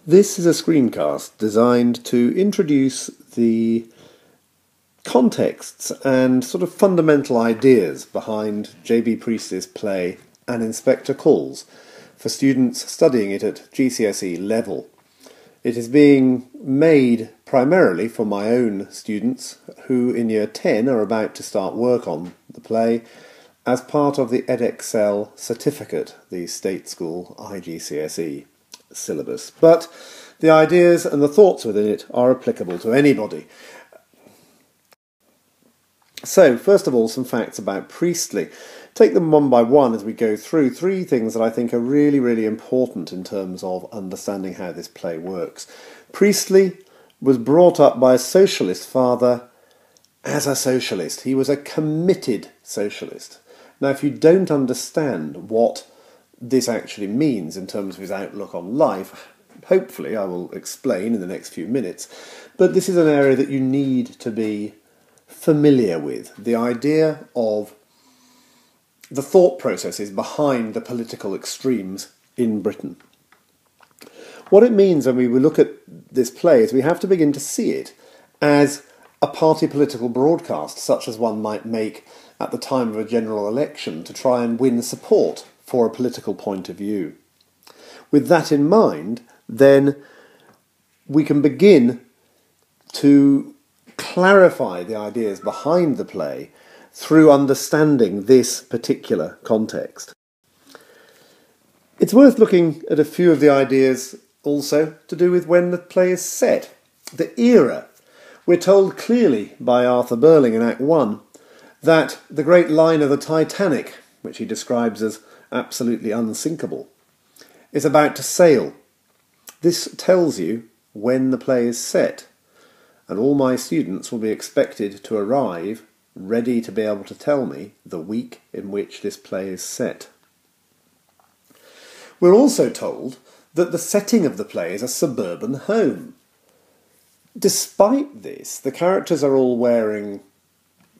This is a screencast designed to introduce the contexts and sort of fundamental ideas behind J.B. Priestley's play An Inspector Ghoul for students studying it at GCSE level. It is being made primarily for my own students who in year 10 are about to start work on the play as part of the edXL certificate, the state school IGCSE syllabus. But the ideas and the thoughts within it are applicable to anybody. So, first of all, some facts about Priestley. Take them one by one as we go through. Three things that I think are really, really important in terms of understanding how this play works. Priestley was brought up by a socialist father as a socialist. He was a committed socialist. Now, if you don't understand what this actually means in terms of his outlook on life, hopefully I will explain in the next few minutes, but this is an area that you need to be familiar with, the idea of the thought processes behind the political extremes in Britain. What it means when we look at this play is we have to begin to see it as a party political broadcast, such as one might make at the time of a general election to try and win support for a political point of view. With that in mind, then we can begin to clarify the ideas behind the play through understanding this particular context. It's worth looking at a few of the ideas also to do with when the play is set. The era. We're told clearly by Arthur Burling in Act 1 that the great line of the Titanic, which he describes as absolutely unsinkable, is about to sail. This tells you when the play is set, and all my students will be expected to arrive ready to be able to tell me the week in which this play is set. We're also told that the setting of the play is a suburban home. Despite this, the characters are all wearing,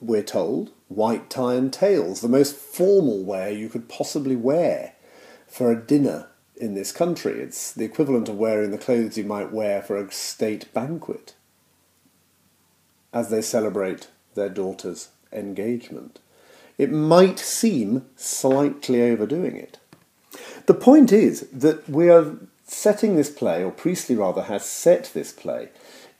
we're told, white tie and tails, the most formal wear you could possibly wear for a dinner in this country. It's the equivalent of wearing the clothes you might wear for a state banquet as they celebrate their daughter's engagement. It might seem slightly overdoing it. The point is that we are setting this play, or Priestley rather has set this play,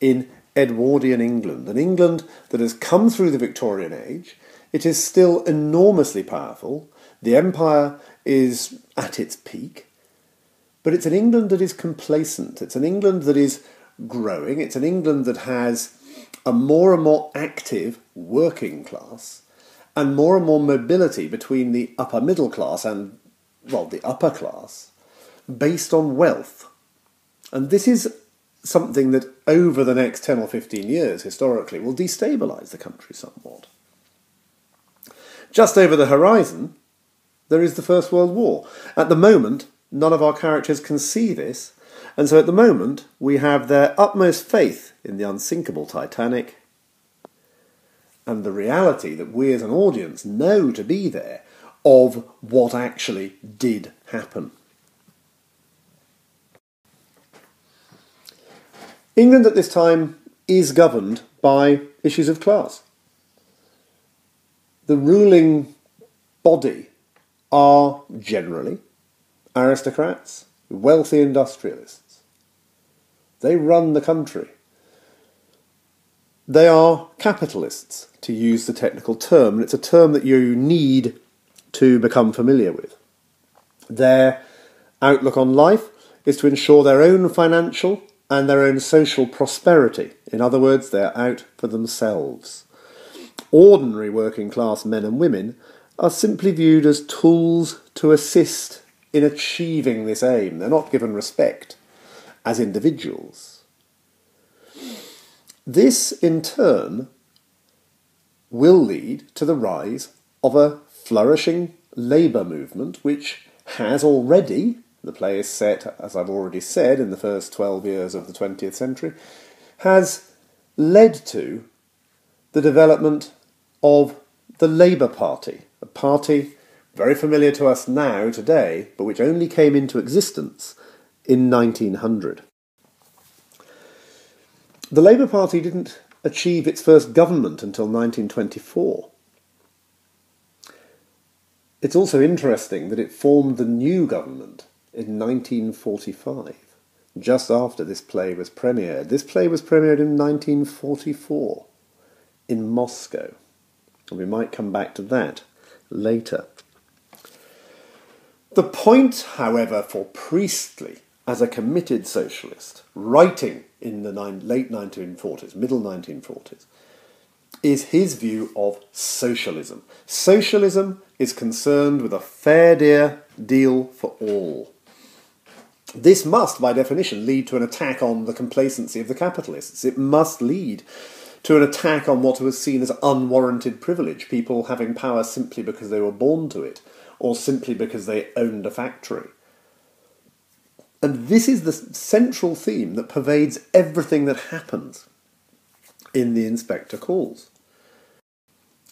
in Edwardian England, an England that has come through the Victorian age. It is still enormously powerful. The empire is at its peak. But it's an England that is complacent. It's an England that is growing. It's an England that has a more and more active working class and more mobility between the upper middle class and, well, the upper class based on wealth. And this is something that over the next 10 or 15 years, historically, will destabilise the country somewhat. Just over the horizon, there is the First World War. At the moment, none of our characters can see this, and so at the moment, we have their utmost faith in the unsinkable Titanic and the reality that we as an audience know to be there of what actually did happen. England at this time is governed by issues of class. The ruling body are generally aristocrats, wealthy industrialists. They run the country. They are capitalists, to use the technical term, and it's a term that you need to become familiar with. Their outlook on life is to ensure their own financial and their own social prosperity. In other words, they're out for themselves. Ordinary working class men and women are simply viewed as tools to assist in achieving this aim. They're not given respect as individuals. This, in turn, will lead to the rise of a flourishing labour movement, which has already, the play is set, as I've already said, in the first 12 years of the 20th century, has led to the development of the Labour Party, a party very familiar to us now, today, but which only came into existence in 1900. The Labour Party didn't achieve its first government until 1924. It's also interesting that it formed the new government in 1945, just after this play was premiered. This play was premiered in 1944 in Moscow, and we might come back to that later. The point, however, for Priestley, as a committed socialist, writing in the late 1940s, middle 1940s, is his view of socialism. Socialism is concerned with a fair deal for all. This must, by definition, lead to an attack on the complacency of the capitalists. It must lead to an attack on what was seen as unwarranted privilege, people having power simply because they were born to it, or simply because they owned a factory. And this is the central theme that pervades everything that happens in the Inspector Ghouls.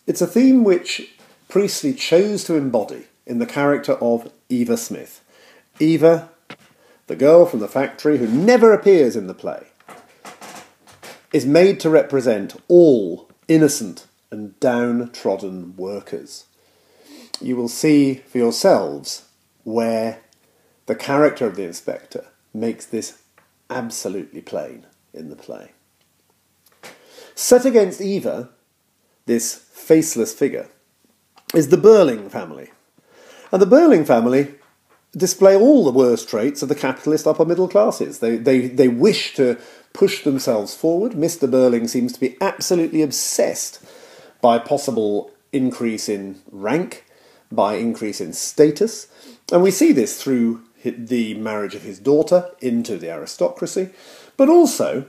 It's a theme which Priestley chose to embody in the character of Eva Smith. Eva, the girl from the factory who never appears in the play, is made to represent all innocent and downtrodden workers. You will see for yourselves where the character of the inspector makes this absolutely plain in the play. Set against Eva, this faceless figure, is the Burling family. And the Burling family display all the worst traits of the capitalist upper middle classes. They wish to push themselves forward. Mr. Burling seems to be absolutely obsessed by possible increase in rank, by increase in status. And we see this through the marriage of his daughter into the aristocracy, but also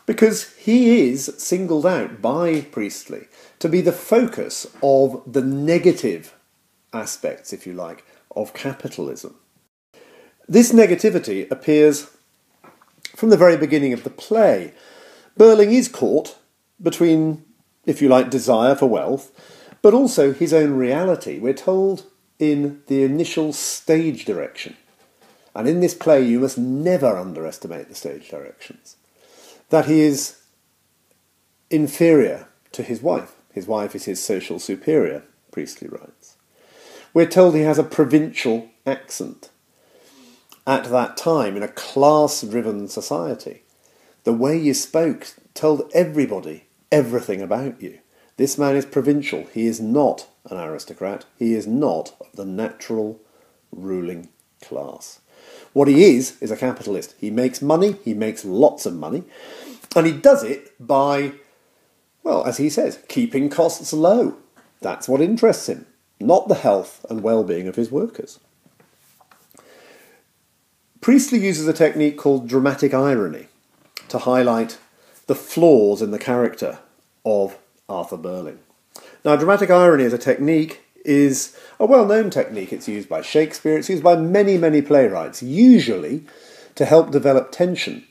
because he is singled out by Priestley to be the focus of the negative aspects, if you like, of capitalism. This negativity appears from the very beginning of the play. Burling is caught between, if you like, desire for wealth, but also his own reality. We're told in the initial stage direction, and in this play you must never underestimate the stage directions, that he is inferior to his wife. His wife is his social superior, Priestley writes. We're told he has a provincial accent. At that time, in a class-driven society, the way you spoke told everybody everything about you. This man is provincial. He is not an aristocrat. He is not of the natural ruling class. What he is a capitalist. He makes money. He makes lots of money. And he does it by, well, as he says, keeping costs low. That's what interests him, not the health and well-being of his workers. Priestley uses a technique called dramatic irony to highlight the flaws in the character of Arthur Burling. Now, dramatic irony as a technique is a well-known technique. It's used by Shakespeare, it's used by many, many playwrights, usually to help develop tension.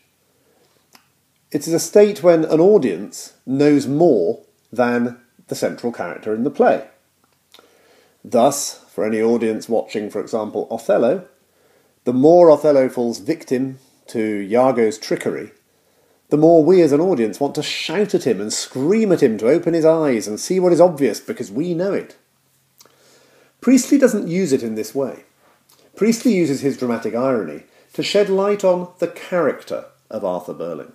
It is a state when an audience knows more than the central character in the play. Thus, for any audience watching, for example, Othello, the more Othello falls victim to Iago's trickery, the more we as an audience want to shout at him and scream at him to open his eyes and see what is obvious because we know it. Priestley doesn't use it in this way. Priestley uses his dramatic irony to shed light on the character of Arthur Burling.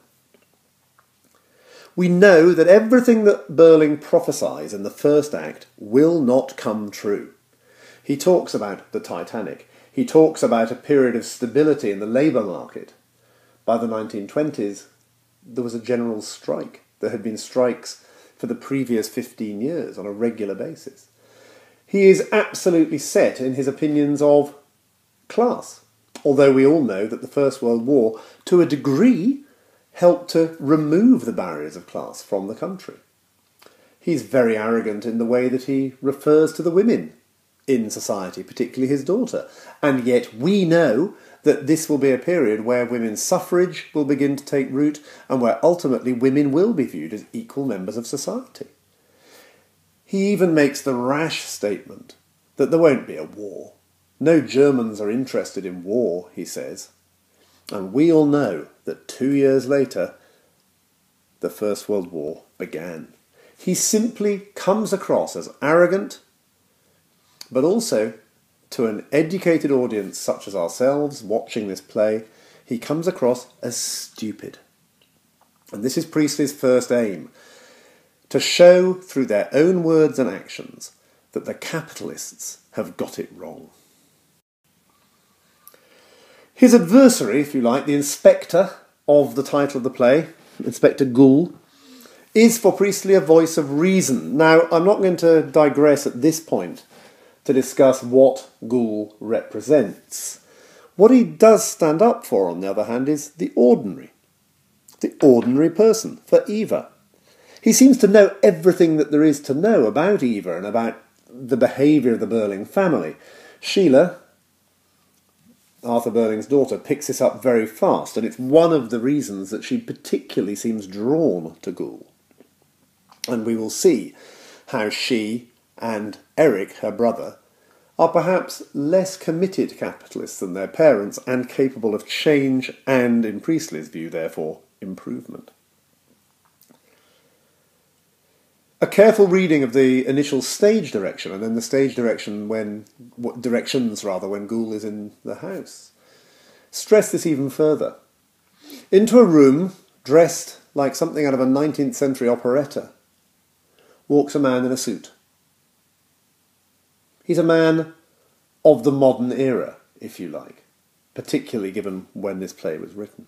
We know that everything that Burling prophesies in the first act will not come true. He talks about the Titanic. He talks about a period of stability in the labour market. By the 1920s, there was a general strike. There had been strikes for the previous 15 years on a regular basis. He is absolutely set in his opinions of class, although we all know that the First World War, to a degree, helped to remove the barriers of class from the country. He's very arrogant in the way that he refers to the women in society, particularly his daughter. And yet we know that this will be a period where women's suffrage will begin to take root and where ultimately women will be viewed as equal members of society. He even makes the rash statement that there won't be a war. No Germans are interested in war, he says. And we all know that 2 years later, the First World War began. He simply comes across as arrogant, but also, to an educated audience such as ourselves watching this play, he comes across as stupid. And this is Priestley's first aim, to show through their own words and actions that the capitalists have got it wrong. His adversary, if you like, the inspector of the title of the play, Inspector Ghoul, is for Priestley a voice of reason. Now, I'm not going to digress at this point to discuss what Ghoul represents. What he does stand up for, on the other hand, is the ordinary person, for Eva. He seems to know everything that there is to know about Eva and about the behaviour of the Burling family. Sheila, Arthur Burling's daughter, picks this up very fast, and it's one of the reasons that she particularly seems drawn to Ghoul. And we will see how she and Eric, her brother, are perhaps less committed capitalists than their parents and capable of change and, in Priestley's view, therefore, improvement. A careful reading of the initial stage direction and then the stage directions when Ghoul is in the house stress this even further. Into a room dressed like something out of a 19th century operetta walks a man in a suit. He's a man of the modern era, if you like, particularly given when this play was written.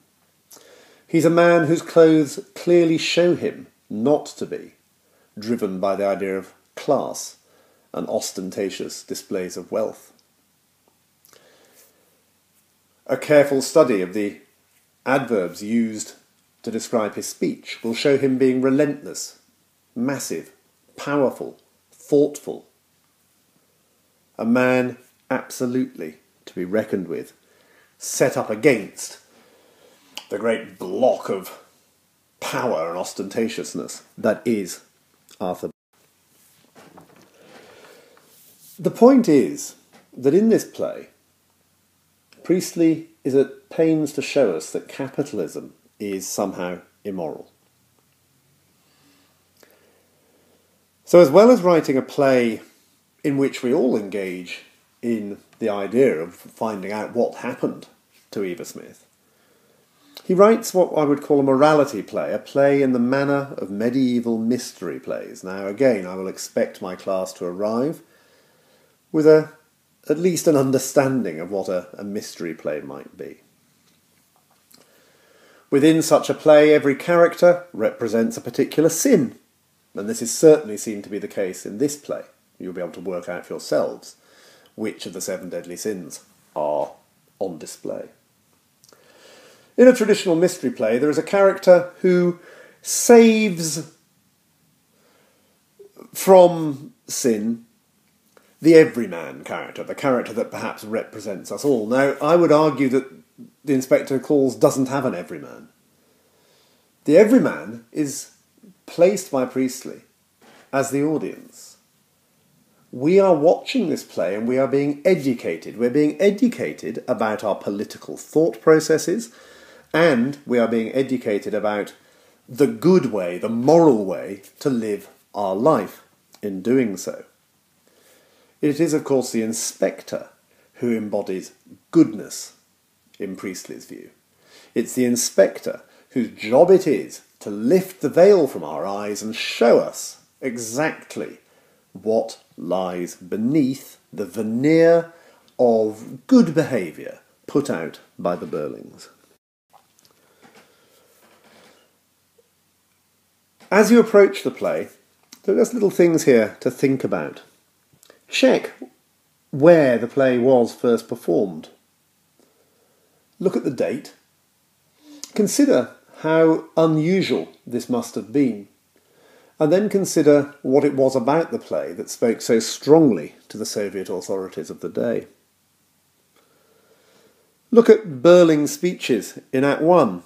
He's a man whose clothes clearly show him not to be driven by the idea of class and ostentatious displays of wealth. A careful study of the adverbs used to describe his speech will show him being relentless, massive, powerful, thoughtful. A man absolutely to be reckoned with, set up against the great block of power and ostentatiousness that is Arthur. The point is that in this play, Priestley is at pains to show us that capitalism is somehow immoral. So as well as writing a play in which we all engage in the idea of finding out what happened to Eva Smith, he writes what I would call a morality play, a play in the manner of medieval mystery plays. Now again, I will expect my class to arrive with at least an understanding of what a mystery play might be. Within such a play, every character represents a particular sin, and this is certainly seen to be the case in this play. You'll be able to work out for yourselves which of the 7 deadly sins are on display. In a traditional mystery play, there is a character who saves from sin the everyman character, the character that perhaps represents us all. Now, I would argue that the Inspector Ghoul doesn't have an everyman. The everyman is placed by Priestley as the audience. We are watching this play and we are being educated. We're being educated about our political thought processes, and we are being educated about the good way, the moral way to live our life in doing so. It is, of course, the inspector who embodies goodness in Priestley's view. It's the inspector whose job it is to lift the veil from our eyes and show us exactly what lies beneath the veneer of good behaviour put out by the Burlings. As you approach the play, there's little things here to think about. Check where the play was first performed. Look at the date. Consider how unusual this must have been. And then consider what it was about the play that spoke so strongly to the Soviet authorities of the day. Look at Burling's speeches in Act 1.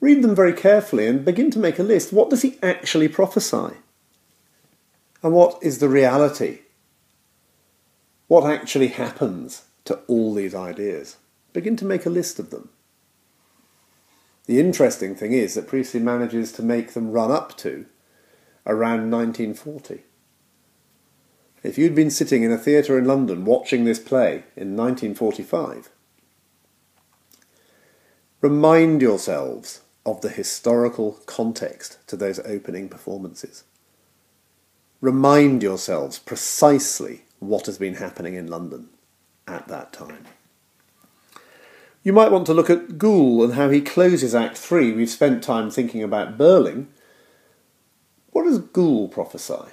Read them very carefully and begin to make a list. What does he actually prophesy? And what is the reality? What actually happens to all these ideas? Begin to make a list of them. The interesting thing is that Priestley manages to make them run up to around 1940. If you'd been sitting in a theatre in London watching this play in 1945, remind yourselves of the historical context to those opening performances. Remind yourselves precisely what has been happening in London at that time. You might want to look at Ghoul and how he closes Act 3. We've spent time thinking about Burling. What does Ghoul prophesy?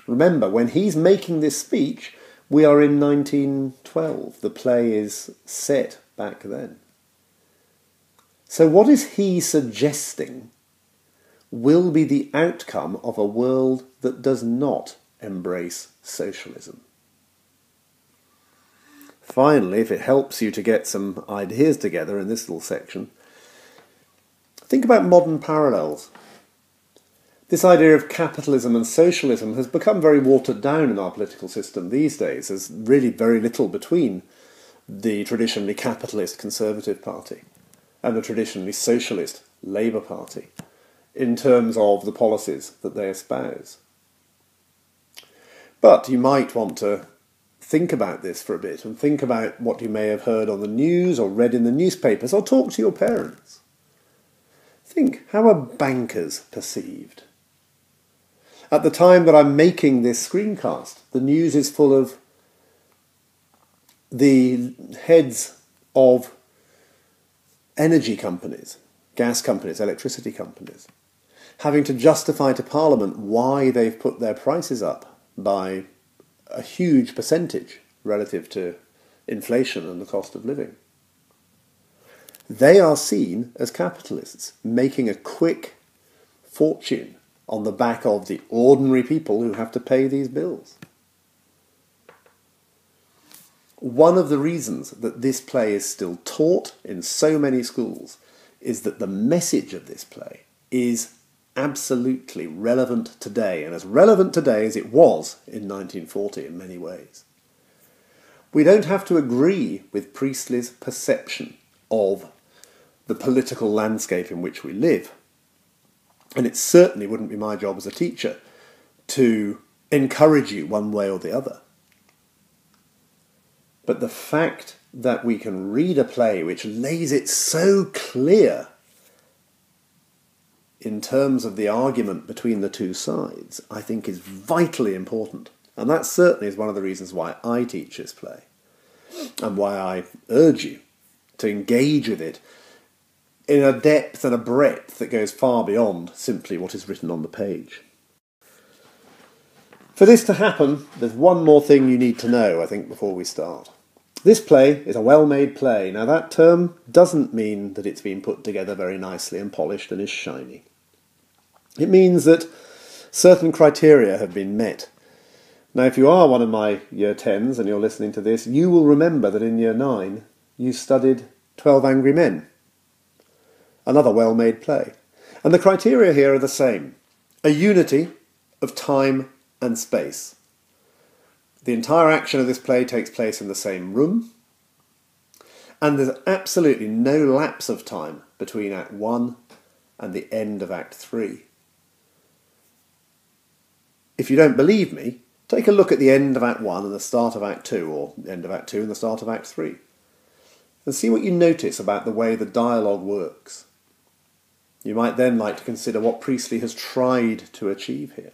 Remember, when he's making this speech, we are in 1912. The play is set back then. So what is he suggesting will be the outcome of a world that does not embrace socialism? Finally, if it helps you to get some ideas together in this little section, think about modern parallels. This idea of capitalism and socialism has become very watered down in our political system these days. There's really very little between the traditionally capitalist Conservative Party and the traditionally socialist Labour Party in terms of the policies that they espouse. But you might want to think about this for a bit and think about what you may have heard on the news or read in the newspapers or talk to your parents. Think, how are bankers perceived? At the time that I'm making this screencast, the news is full of the heads of energy companies, gas companies, electricity companies, having to justify to Parliament why they've put their prices up by a huge percentage relative to inflation and the cost of living. They are seen as capitalists, making a quick fortune on the back of the ordinary people who have to pay these bills. One of the reasons that this play is still taught in so many schools is that the message of this play is absolutely relevant today, and as relevant today as it was in 1940 in many ways. We don't have to agree with Priestley's perception of the political landscape in which we live, and it certainly wouldn't be my job as a teacher to encourage you one way or the other. But the fact that we can read a play which lays it so clear in terms of the argument between the two sides, I think is vitally important. And that certainly is one of the reasons why I teach this play, and why I urge you to engage with it in a depth and a breadth that goes far beyond simply what is written on the page. For this to happen, there's one more thing you need to know, I think, before we start. This play is a well-made play. Now, that term doesn't mean that it's been put together very nicely and polished and is shiny. It means that certain criteria have been met. Now, if you are one of my Year 10s and you're listening to this, you will remember that in Year 9 you studied 12 Angry Men, another well-made play. And the criteria here are the same. A unity of time and space. The entire action of this play takes place in the same room, and there's absolutely no lapse of time between Act 1 and the end of Act 3. If you don't believe me, take a look at the end of Act 1 and the start of Act 2, or the end of Act 2 and the start of Act 3, and see what you notice about the way the dialogue works. You might then like to consider what Priestley has tried to achieve here.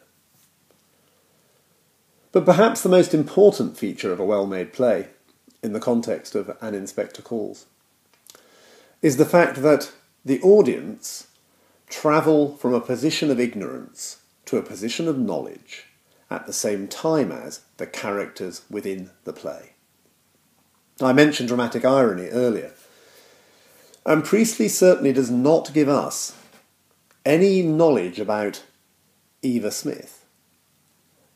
But perhaps the most important feature of a well-made play, in the context of An Inspector Calls, is the fact that the audience travel from a position of ignorance to a position of knowledge at the same time as the characters within the play. I mentioned dramatic irony earlier, and Priestley certainly does not give us any knowledge about Eva Smith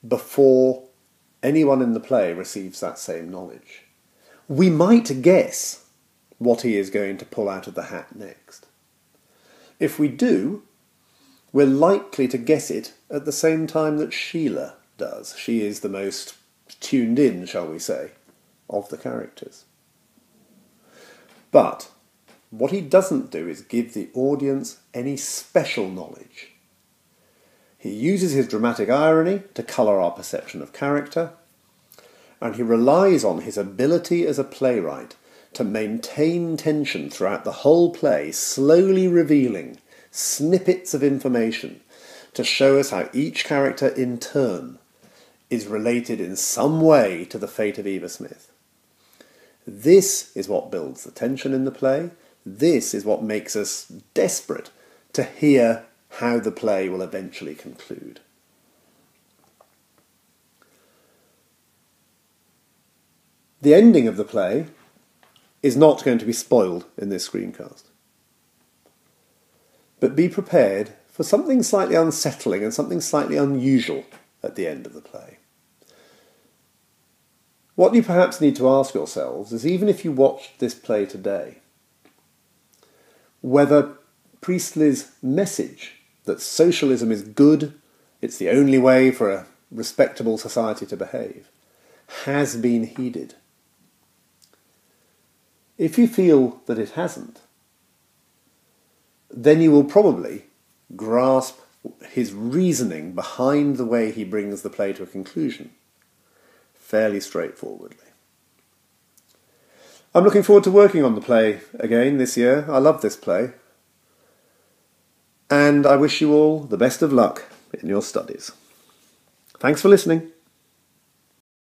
before anyone in the play receives that same knowledge. We might guess what he is going to pull out of the hat next. If we do, we're likely to guess it at the same time that Sheila does. She is the most tuned in, shall we say, of the characters. But What he doesn't do is give the audience any special knowledge. He uses his dramatic irony to colour our perception of character, and he relies on his ability as a playwright to maintain tension throughout the whole play, slowly revealing snippets of information to show us how each character in turn is related in some way to the fate of Eva Smith. This is what builds the tension in the play. This is what makes us desperate to hear how the play will eventually conclude. The ending of the play is not going to be spoiled in this screencast. But be prepared for something slightly unsettling and something slightly unusual at the end of the play. What you perhaps need to ask yourselves is, even if you watched this play today, whether Priestley's message that socialism is good, it's the only way for a respectable society to behave, has been heeded. If you feel that it hasn't, then you will probably grasp his reasoning behind the way he brings the play to a conclusion fairly straightforwardly. I'm looking forward to working on the play again this year. I love this play. And I wish you all the best of luck in your studies. Thanks for listening.